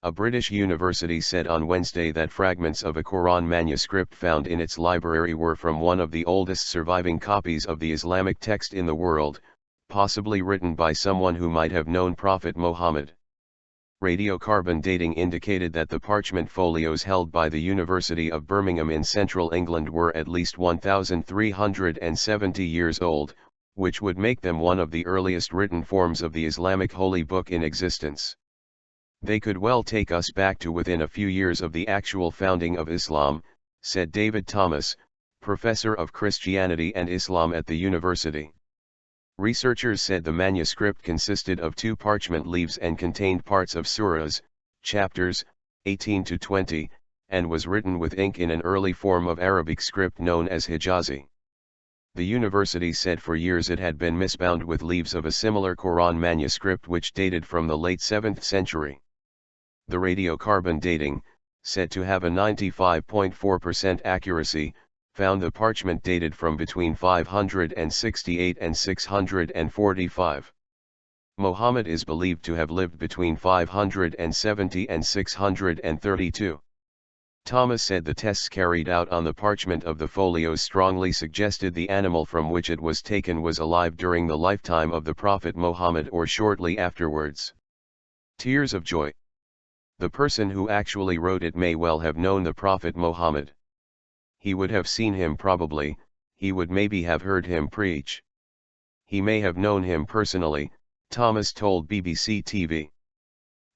A British university said on Wednesday that fragments of a Quran manuscript found in its library were from one of the oldest surviving copies of the Islamic text in the world, possibly written by someone who might have known Prophet Mohammed. Radiocarbon dating indicated that the parchment folios held by the University of Birmingham in central England were at least 1,370 years old, which would make them one of the earliest written forms of the Islamic holy book in existence. They could well take us back to within a few years of the actual founding of Islam, said David Thomas, professor of Christianity and Islam at the university. Researchers said the manuscript consisted of 2 parchment leaves and contained parts of Suras, chapters, 18 to 20, and was written with ink in an early form of Arabic script known as Hijazi. The university said for years it had been misbound with leaves of a similar Quran manuscript which dated from the late 7th century. The radiocarbon dating, said to have a 95.4% accuracy, found the parchment dated from between 568 and 645. Muhammad is believed to have lived between 570 and 632. Thomas said the tests carried out on the parchment of the folios strongly suggested the animal from which it was taken was alive during the lifetime of the Prophet Mohammed or shortly afterwards. Tears of joy. The person who actually wrote it may well have known the Prophet Mohammed. He would have seen him probably, he would maybe have heard him preach. He may have known him personally, Thomas told BBC TV.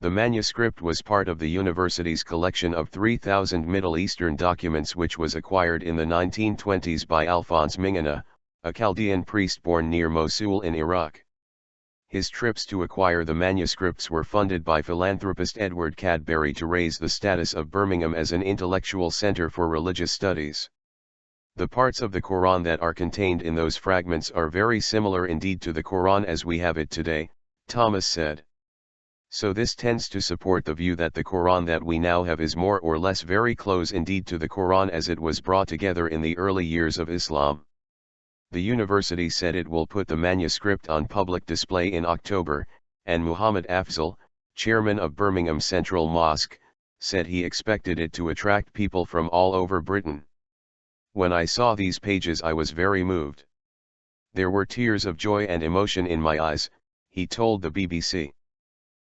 The manuscript was part of the university's collection of 3,000 Middle Eastern documents which was acquired in the 1920s by Alphonse Mingana, a Chaldean priest born near Mosul in Iraq. His trips to acquire the manuscripts were funded by philanthropist Edward Cadbury to raise the status of Birmingham as an intellectual center for religious studies. The parts of the Quran that are contained in those fragments are very similar indeed to the Quran as we have it today, Thomas said. So this tends to support the view that the Quran that we now have is more or less very close indeed to the Quran as it was brought together in the early years of Islam. The university said it will put the manuscript on public display in October, and Muhammad Afzal, chairman of Birmingham Central Mosque, said he expected it to attract people from all over Britain. When I saw these pages I was very moved. There were tears of joy and emotion in my eyes, he told the BBC.